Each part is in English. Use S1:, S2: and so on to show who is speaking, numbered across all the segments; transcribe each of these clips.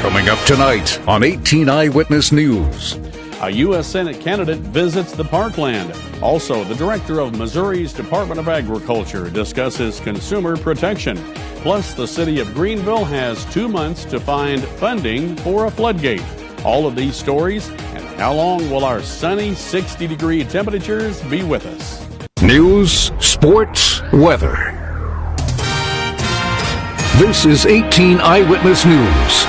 S1: Coming up tonight on 18 Eyewitness News.
S2: A U.S. Senate candidate visits the parkland. Also, the director of Missouri's Department of Agriculture discusses consumer protection. Plus, the city of Greenville has 2 months to find funding for a floodgate. All of these stories and how long will our sunny 60-degree temperatures be with us?
S1: News, sports, weather. This is 18 Eyewitness News.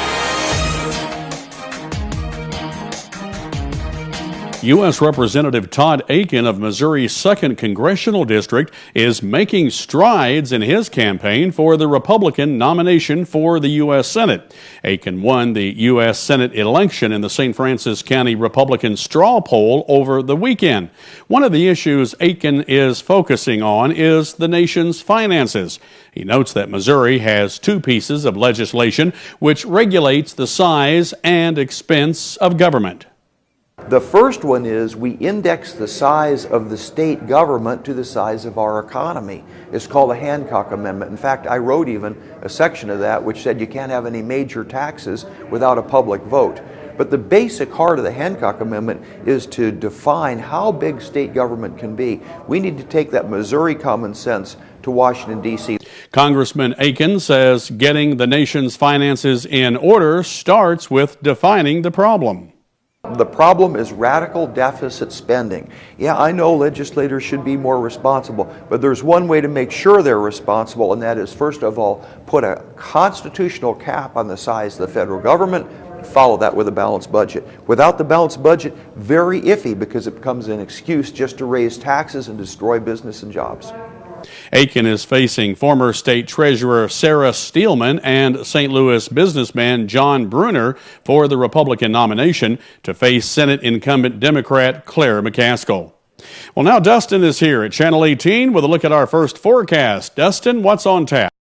S2: U.S. Representative Todd Akin of Missouri's 2nd Congressional District is making strides in his campaign for the Republican nomination for the U.S. Senate. Akin won the U.S. Senate election in the St. Francis County Republican straw poll over the weekend. One of the issues Akin is focusing on is the nation's finances. He notes that Missouri has 2 pieces of legislation which regulates the size and expense of government.
S3: The first one is we index the size of the state government to the size of our economy. It's called the Hancock Amendment. In fact, I wrote even a section of that which said you can't have any major taxes without a public vote. But the basic heart of the Hancock Amendment is to define how big state government can be. We need to take that Missouri common sense to Washington, D.C.
S2: Congressman Akin says getting the nation's finances in order starts with defining the problem.
S3: The problem is radical deficit spending. Yeah, I know legislators should be more responsible, but there's one way to make sure they're responsible, and that is, first of all, put a constitutional cap on the size of the federal government, follow that with a balanced budget. Without the balanced budget, very iffy, because it becomes an excuse just to raise taxes and destroy business and jobs.
S2: Akin is facing former state treasurer Sarah Steelman and St. Louis businessman John Bruner for the Republican nomination to face Senate incumbent Democrat Claire McCaskill. Well, now Dustin is here at Channel 18 with a look at our first forecast. Dustin, what's on tap?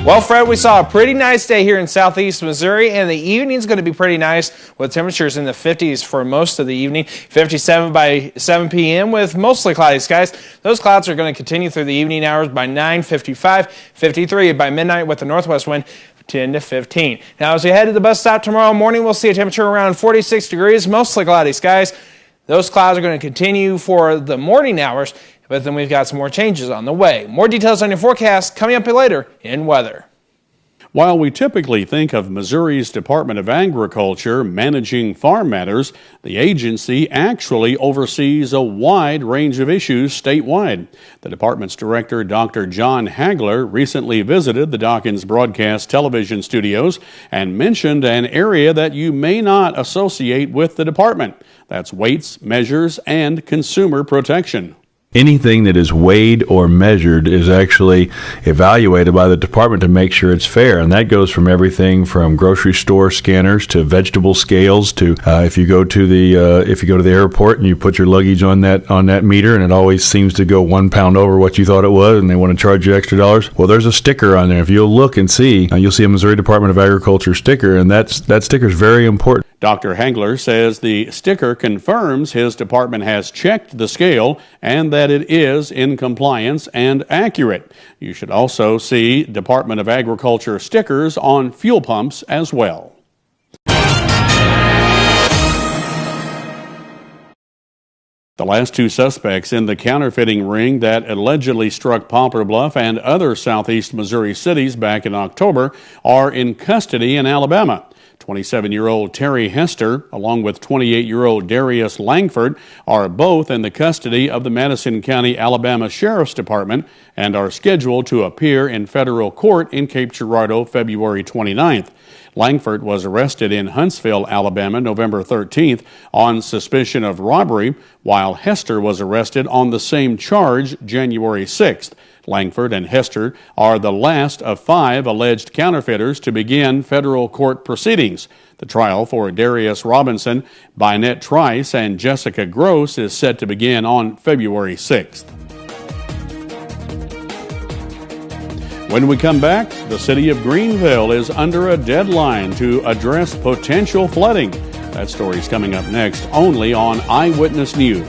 S4: Well, Fred, we saw a pretty nice day here in southeast Missouri, and the evening's going to be pretty nice with temperatures in the 50s for most of the evening. 57 by 7 p.m. with mostly cloudy skies. Those clouds are going to continue through the evening hours by 9, 55, 53 by midnight with the northwest wind 10 to 15. Now, as we head to the bus stop tomorrow morning, we'll see a temperature around 46 degrees, mostly cloudy skies. Those clouds are going to continue for the morning hours, but then we've got some more changes on the way. More details on your forecast coming up later in weather.
S2: While we typically think of Missouri's Department of Agriculture managing farm matters, the agency actually oversees a wide range of issues statewide. The department's director, Dr. John Hagler, recently visited the Dawkins Broadcast Television studios and mentioned an area that you may not associate with the department. That's weights, measures, and consumer protection.
S5: Anything that is weighed or measured is actually evaluated by the department to make sure it's fair, and that goes from everything from grocery store scanners to vegetable scales to if you go to the airport and you put your luggage on that meter and it always seems to go 1 pound over what you thought it was, and they want to charge you extra dollars. Well, there's a sticker on there. If you'll look and see, you'll see a Missouri Department of Agriculture sticker, and that sticker is very important.
S2: Dr. Hagler says the sticker confirms his department has checked the scale and that it is in compliance and accurate. You should also see Department of Agriculture stickers on fuel pumps as well. The last 2 suspects in the counterfeiting ring that allegedly struck Poplar Bluff and other southeast Missouri cities back in October are in custody in Alabama. 27-year-old Terry Hester, along with 28-year-old Darius Langford, are both in the custody of the Madison County, Alabama Sheriff's Department and are scheduled to appear in federal court in Cape Girardeau February 29th. Langford was arrested in Huntsville, Alabama, November 13th on suspicion of robbery, while Hester was arrested on the same charge January 6th. Langford and Hester are the last of 5 alleged counterfeiters to begin federal court proceedings. The trial for Darius Robinson, Bynette Trice, and Jessica Gross is set to begin on February 6th. When we come back, the city of Greenville is under a deadline to address potential flooding. That story's coming up next, only on Eyewitness News.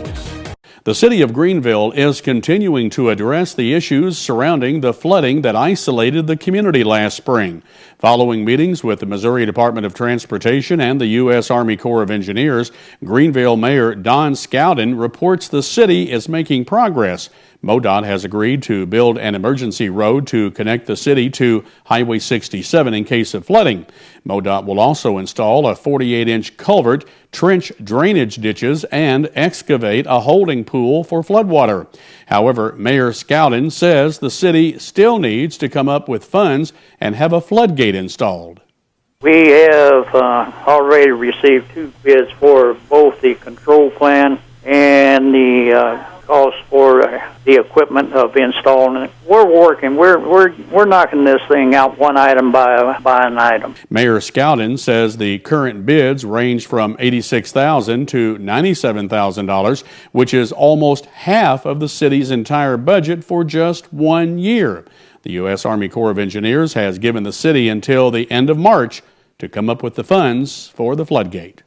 S2: The city of Greenville is continuing to address the issues surrounding the flooding that isolated the community last spring. Following meetings with the Missouri Department of Transportation and the U.S. Army Corps of Engineers, Greenville Mayor Don Scowden reports the city is making progress. MoDOT has agreed to build an emergency road to connect the city to Highway 67 in case of flooding. MoDOT will also install a 48-inch culvert, trench drainage ditches, and excavate a holding pool for floodwater. However, Mayor Scowden says the city still needs to come up with funds and have a floodgate installed.
S6: We have already received 2 bids for both the control plan and the cost for the equipment of installing it. We're working. We're knocking this thing out one item by an item.
S2: Mayor Scowden says the current bids range from $86,000 to $97,000, which is almost half of the city's entire budget for just 1 year. The U.S. Army Corps of Engineers has given the city until the end of March to come up with the funds for the floodgate.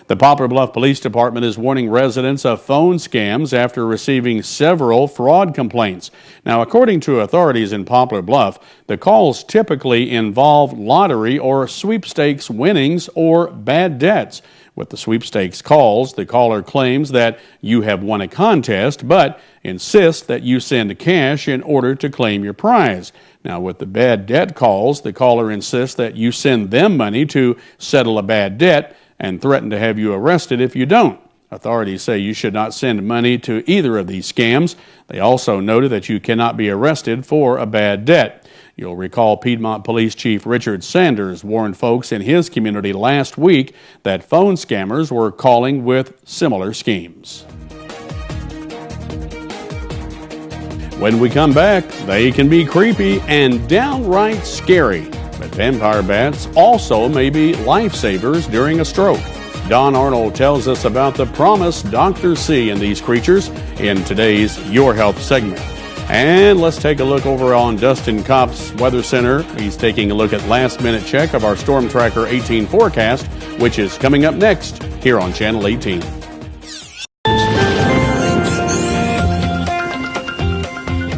S2: The Poplar Bluff Police Department is warning residents of phone scams after receiving several fraud complaints. Now, according to authorities in Poplar Bluff, the calls typically involve lottery or sweepstakes winnings or bad debts. With the sweepstakes calls, the caller claims that you have won a contest, but insists that you send cash in order to claim your prize. Now, with the bad debt calls, the caller insists that you send them money to settle a bad debt and threaten to have you arrested if you don't. Authorities say you should not send money to either of these scams. They also noted that you cannot be arrested for a bad debt. You'll recall Piedmont Police Chief Richard Sanders warned folks in his community last week that phone scammers were calling with similar schemes. When we come back, they can be creepy and downright scary. But vampire bats also may be lifesavers during a stroke. Don Arnold tells us about the promise doctors see in these creatures in today's Your Health segment. And let's take a look over on Dustin Kopp's Weather Center. He's taking a look at last-minute check of our Storm Tracker 18 forecast, which is coming up next here on Channel 18.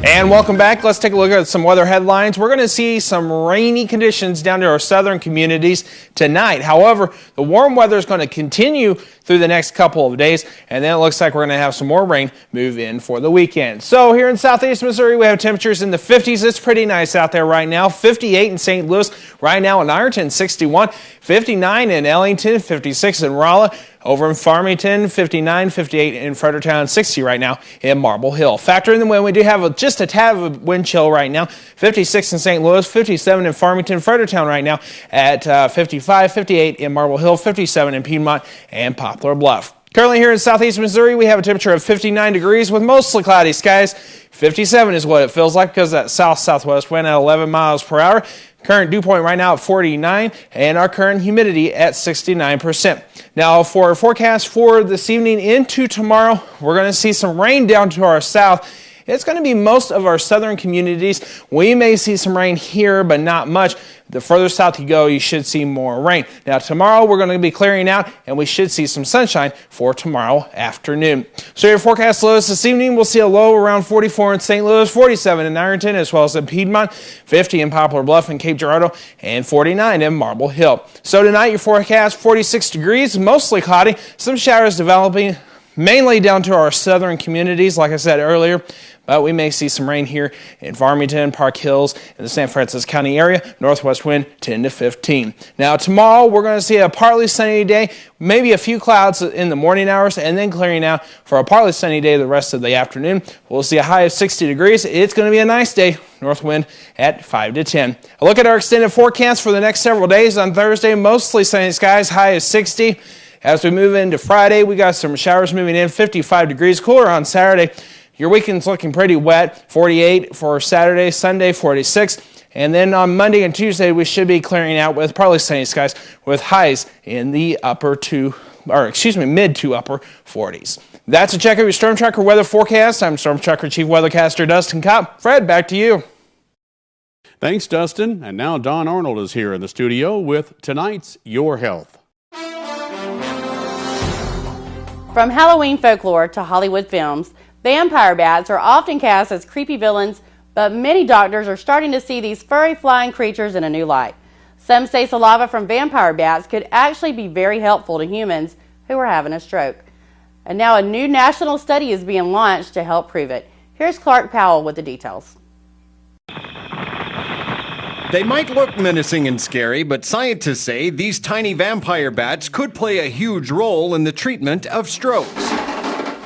S4: And welcome back. Let's take a look at some weather headlines. We're going to see some rainy conditions down to our southern communities tonight. However, the warm weather is going to continue through the next couple of days, and then it looks like we're going to have some more rain move in for the weekend. So here in southeast Missouri, we have temperatures in the 50s. It's pretty nice out there right now. 58 in St. Louis right now in Ironton, 61, 59 in Ellington, 56 in Raleigh. Over in Farmington, 59, 58 in Fredericktown, 60 right now in Marble Hill. Factor in the wind, we do have just a tad of a wind chill right now. 56 in St. Louis, 57 in Farmington, Fredericktown right now at 55, 58 in Marble Hill, 57 in Piedmont and Poplar Bluff. Currently here in southeast Missouri, we have a temperature of 59 degrees with mostly cloudy skies. 57 is what it feels like because that south-southwest wind at 11 miles per hour. Current dew point right now at 49 and our current humidity at 69%. Now for our forecast for this evening into tomorrow, we're going to see some rain down to our south. It's going to be most of our southern communities. We may see some rain here, but not much. The further south you go, you should see more rain. Now tomorrow we're going to be clearing out and we should see some sunshine for tomorrow afternoon. So your forecast lows this evening, we'll see a low around 44 in St. Louis, 47 in Ironton, as well as in Piedmont, 50 in Poplar Bluff and Cape Girardeau, and 49 in Marble Hill. So tonight your forecast 46 degrees, mostly cloudy, some showers developing mainly down to our southern communities, like I said earlier. But we may see some rain here in Farmington, Park Hills, and the San Francisco County area. Northwest wind 10 to 15. Now tomorrow we're going to see a partly sunny day, maybe a few clouds in the morning hours, and then clearing out for a partly sunny day the rest of the afternoon. We'll see a high of 60 degrees. It's going to be a nice day. North wind at 5 to 10. A look at our extended forecast for the next several days. On Thursday, mostly sunny skies, high of 60. As we move into Friday, we got some showers moving in, 55 degrees. Cooler on Saturday. Your weekend's looking pretty wet, 48 for Saturday, Sunday 46. And then on Monday and Tuesday, we should be clearing out with partly sunny skies with highs in the mid to upper 40s. That's a check of your Storm Tracker weather forecast. I'm Storm Tracker Chief Weathercaster Dustin Kopp. Fred, back to you.
S2: Thanks, Dustin. And now Don Arnold is here in the studio with tonight's Your Health.
S7: From Halloween folklore to Hollywood films, vampire bats are often cast as creepy villains, but many doctors are starting to see these furry flying creatures in a new light. Some say saliva from vampire bats could actually be very helpful to humans who are having a stroke. And now a new national study is being launched to help prove it. Here's Clark Powell with the details.
S8: They might look menacing and scary, but scientists say these tiny vampire bats could play a huge role in the treatment of strokes.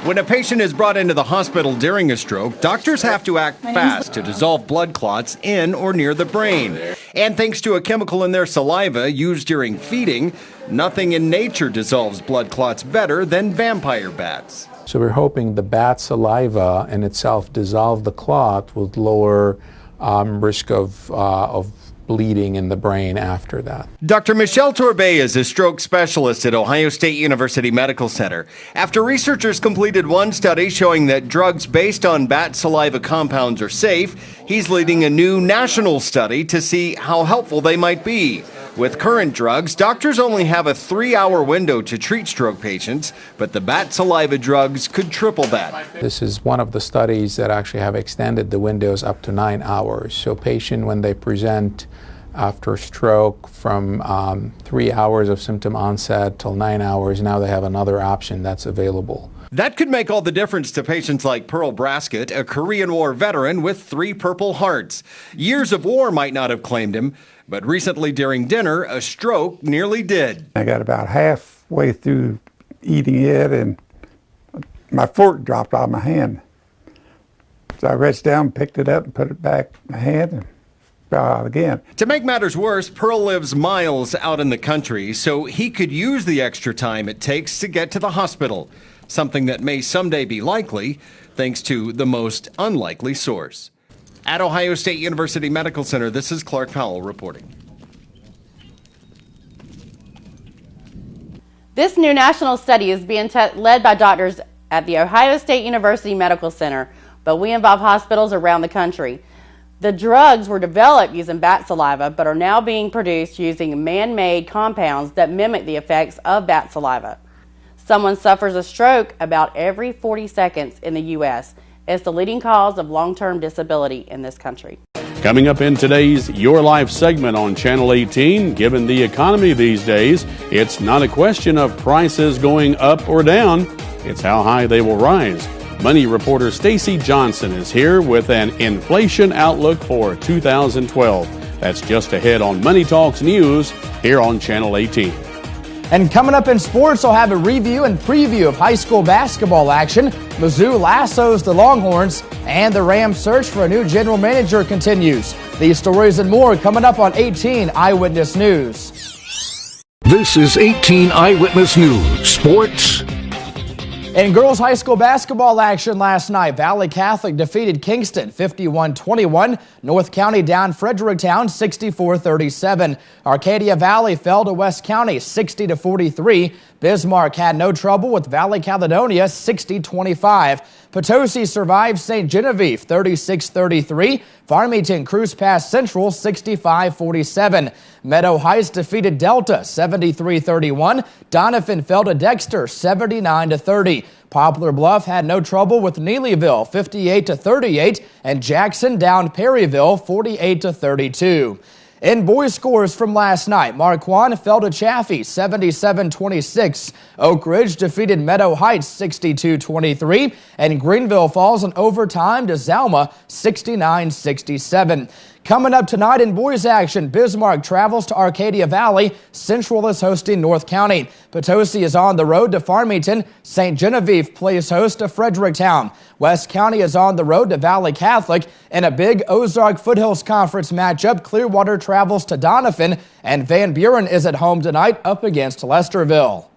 S8: When a patient is brought into the hospital during a stroke, doctors have to act fast to dissolve blood clots in or near the brain. And thanks to a chemical in their saliva used during feeding, nothing in nature dissolves blood clots better than vampire bats.
S9: So we're hoping the bat saliva in itself dissolve the clot with lower risk of bleeding in the brain after that.
S8: Dr. Michelle Torbay is a stroke specialist at Ohio State University Medical Center. After researchers completed one study showing that drugs based on bat saliva compounds are safe, he's leading a new national study to see how helpful they might be. With current drugs, doctors only have a 3-hour window to treat stroke patients, but the bat saliva drugs could triple that.
S9: This is one of the studies that actually have extended the windows up to 9 hours. So patient, when they present after stroke from 3 hours of symptom onset till 9 hours, now they have another option that's available.
S8: That could make all the difference to patients like Pearl Braskett, a Korean War veteran with 3 Purple Hearts. Years of war might not have claimed him, but recently during dinner, a stroke nearly did.
S10: I got about halfway through eating it and my fork dropped out of my hand. So I reached down, picked it up and put it back in my hand and fell out again.
S8: To make matters worse, Pearl lives miles out in the country, so he could use the extra time it takes to get to the hospital. Something that may someday be likely, thanks to the most unlikely source. At Ohio State University Medical Center, this is Clark Powell reporting.
S7: This new national study is being led by doctors at the Ohio State University Medical Center, but we involve hospitals around the country. The drugs were developed using bat saliva, but are now being produced using man-made compounds that mimic the effects of bat saliva. Someone suffers a stroke about every 40 seconds in the U.S. It's the leading cause of long-term disability in this country.
S2: Coming up in today's Your Life segment on Channel 18, given the economy these days, it's not a question of prices going up or down, it's how high they will rise. Money reporter Stacy Johnson is here with an inflation outlook for 2012. That's just ahead on Money Talks News here on Channel 18.
S11: And coming up in sports, I'll have a review and preview of high school basketball action. Mizzou lassos the Longhorns, and the Rams' search for a new general manager continues. These stories and more coming up on 18 Eyewitness News.
S1: This is 18 Eyewitness News, Sports.
S11: In girls high school basketball action last night, Valle Catholic defeated Kingston 51-21. North County down Fredericktown 64-37. Arcadia Valley fell to West County 60-43. Bismarck had no trouble with Valle Caledonia 60-25. Potosi survived St. Genevieve 36-33. Farmington cruised past Central 65-47. Meadow Heights defeated Delta 73-31. Donovan fell to Dexter 79-30. Poplar Bluff had no trouble with Neelyville 58-38, and Jackson downed Perryville 48-32. In boys' scores from last night, Marquand fell to Chaffee 77-26. Oak Ridge defeated Meadow Heights 62-23, and Greenville falls in overtime to Zelma 69-67. Coming up tonight in boys action, Bismarck travels to Arcadia Valley. Central is hosting North County. Potosi is on the road to Farmington. St. Genevieve plays host to Fredericktown. West County is on the road to Valle Catholic. In a big Ozark Foothills Conference matchup, Clearwater travels to Donovan, and Van Buren is at home tonight up against Lesterville.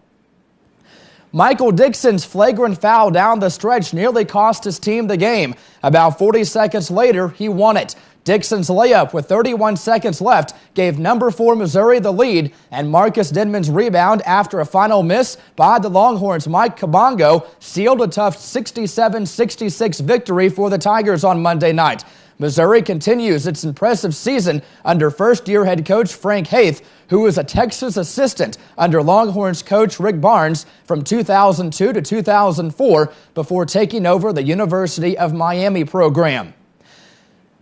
S11: Michael Dixon's flagrant foul down the stretch nearly cost his team the game. About 40 seconds later, he won it. Dixon's layup with 31 seconds left gave number 4 Missouri the lead, and Marcus Denman's rebound after a final miss by the Longhorns' Mike Kabongo sealed a tough 67-66 victory for the Tigers on Monday night. Missouri continues its impressive season under first-year head coach Frank Haith, who was a Texas assistant under Longhorns coach Rick Barnes from 2002 to 2004 before taking over the University of Miami program.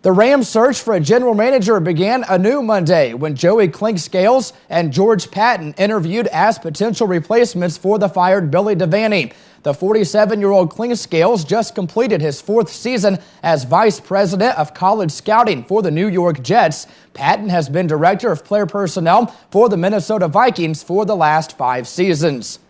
S11: The Rams' search for a general manager began anew Monday when Joey Clink-Scales and George Patton interviewed as potential replacements for the fired Billy Devaney. The 47-year-old Clink-Scales just completed his 4th season as vice president of college scouting for the New York Jets. Patton has been director of player personnel for the Minnesota Vikings for the last 5 seasons.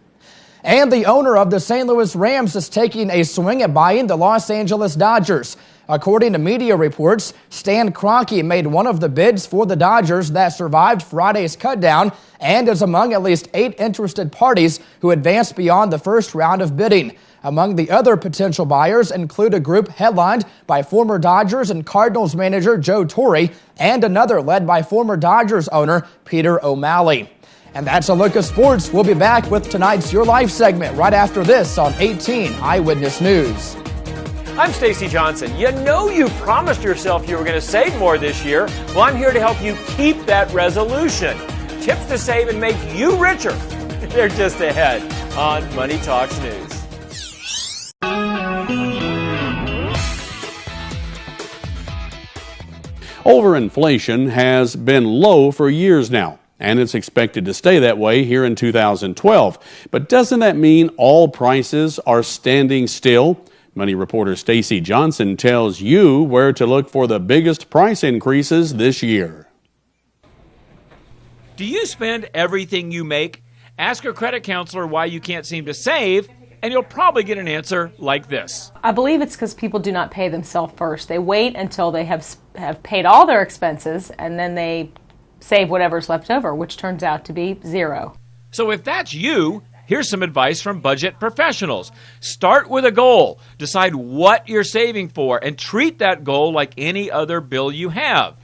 S11: And the owner of the St. Louis Rams is taking a swing at buying the Los Angeles Dodgers. According to media reports, Stan Kroenke made one of the bids for the Dodgers that survived Friday's cutdown and is among at least 8 interested parties who advanced beyond the first round of bidding. Among the other potential buyers include a group headlined by former Dodgers and Cardinals manager Joe Torre and another led by former Dodgers owner Peter O'Malley. And that's a look at sports. We'll be back with tonight's Your Life segment right after this on 18 Eyewitness News.
S12: I'm Stacy Johnson. You know you promised yourself you were going to save more this year. Well, I'm here to help you keep that resolution. Tips to save and make you richer. They're just ahead on Money Talks News.
S2: Overinflation has been low for years now, and it's expected to stay that way here in 2012. But doesn't that mean all prices are standing still? Money reporter Stacy Johnson tells you where to look for the biggest price increases this year.
S12: Do you spend everything you make? Ask your credit counselor why you can't seem to save, and you'll probably get an answer like this.
S13: I believe it's because people do not pay themselves first. They wait until they have paid all their expenses, and then they save whatever's left over, which turns out to be zero.
S12: So if that's you, here's some advice from budget professionals. Start with a goal. Decide what you're saving for and treat that goal like any other bill you have.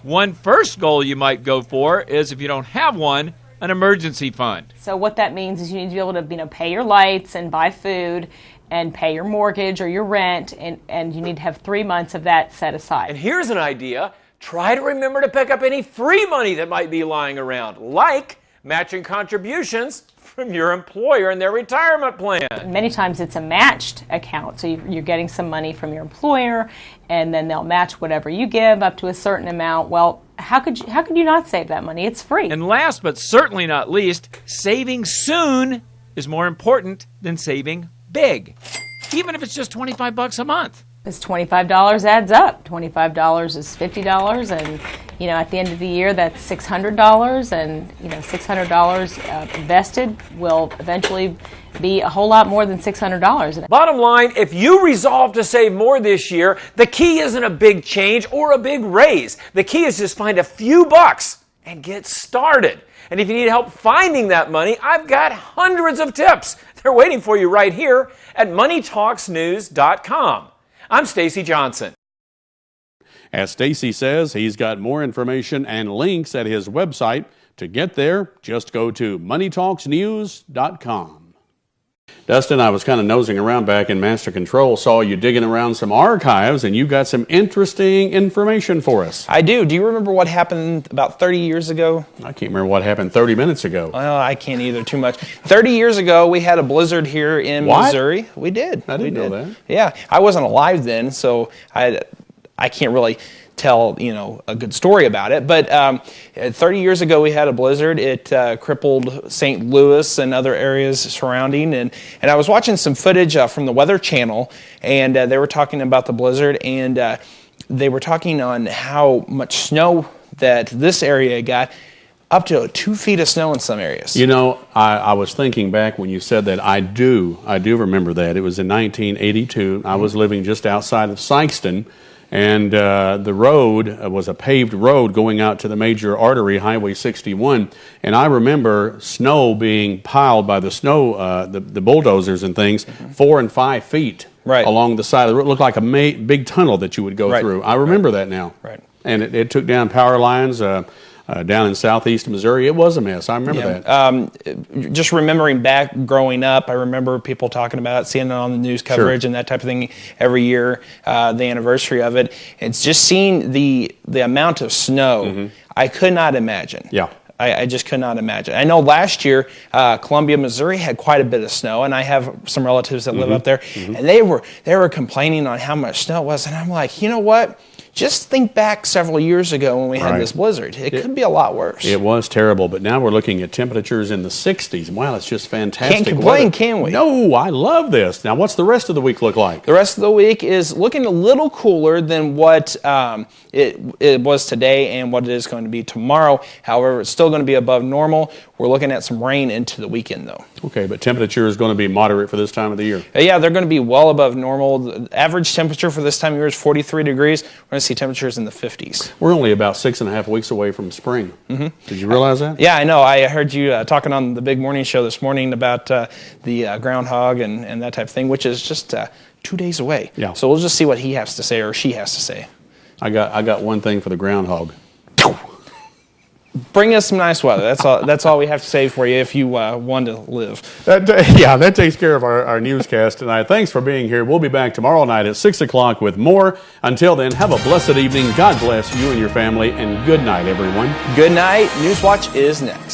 S12: One first goal you might go for is, if you don't have one, an emergency fund.
S13: So what that means is you need to be able to pay your lights and buy food and pay your mortgage or your rent, and you need to have 3 months of that set aside.
S12: And here's an idea. Try to remember to pick up any free money that might be lying around, like matching contributions from your employer in their retirement plan.
S13: Many times it's a matched account, so you're getting some money from your employer, and then they'll match whatever you give up to a certain amount. Well, how could you not save that money? It's free.
S12: And last but certainly not least, saving soon is more important than saving big, even if it's just $25 a month.
S13: Because $25 adds up. $25 is $50, and at the end of the year, that's $600, and $600 invested will eventually be a whole lot more than $600.
S12: Bottom line, if you resolve to save more this year, the key isn't a big change or a big raise. The key is just find a few bucks and get started. And if you need help finding that money, I've got hundreds of tips. They're waiting for you right here at MoneyTalksNews.com. I'm Stacy Johnson.
S2: As Stacy says, he's got more information and links at his website. To get there, just go to MoneyTalksNews.com. Dustin, I was kind of nosing around back in Master Control, saw you digging around some archives, and you got some interesting information for us.
S4: I do. Do you remember what happened about 30 years ago?
S2: I can't remember what happened 30 minutes ago.
S4: Well, I can't either too much. 30 years ago, we had a blizzard here in Missouri. We did.
S2: I didn't know that.
S4: Yeah. I wasn't alive then, so I can't really tell a good story about it, but 30 years ago we had a blizzard. It crippled St. Louis and other areas surrounding, and I was watching some footage from the Weather Channel, and they were talking about the blizzard, and they were talking on how much snow that this area got, up to 2 feet of snow in some areas.
S2: I was thinking back when you said that. I do remember that. It was in 1982. I was living just outside of Kingston, and the road was a paved road going out to the major artery, Highway 61. And I remember snow being piled by the snow, the bulldozers and things, 4 and 5 feet along the side of the road. It looked like a big tunnel that you would go through. I remember that now.
S4: Right.
S2: And it took down power lines. down in southeast Missouri, it was a mess. I remember that.
S4: Just remembering back growing up, I remember people talking about it, seeing it on the news coverage and that type of thing every year, the anniversary of it. It's just seeing the amount of snow, I could not imagine.
S2: Yeah.
S4: I just could not imagine. I know last year, Columbia, Missouri had quite a bit of snow, and I have some relatives that live up there, and they were complaining on how much snow it was, and I'm like, you know what? Just think back several years ago when we had this blizzard. It could be a lot worse.
S2: It was terrible, but now we're looking at temperatures in the 60s. Wow, it's just fantastic.
S4: Can't complain, can we?
S2: No, I love this. Now, what's the rest of the week look like?
S4: The rest of the week is looking a little cooler than what it was today and what it is going to be tomorrow. However, it's still going to be above normal. We're looking at some rain into the weekend, though.
S2: Okay, but temperature is going to be moderate for this time of the year.
S4: Yeah, they're going to be well above normal. The average temperature for this time of year is 43 degrees. We're going to see temperatures in the 50s.
S2: We're only about 6.5 weeks away from spring. Did you realize that?
S4: Yeah, I know. I heard you talking on the big morning show this morning about the groundhog and that type of thing, which is just 2 days away.
S2: Yeah.
S4: So we'll just see what he has to say or she has to say.
S2: I got one thing for the groundhog.
S4: Bring us some nice weather. That's all we have to say for you if you want to live.
S2: That takes care of our newscast tonight. Thanks for being here. We'll be back tomorrow night at 6 o'clock with more. Until then, have a blessed evening. God bless you and your family, and good night, everyone.
S4: Good night. Newswatch is next.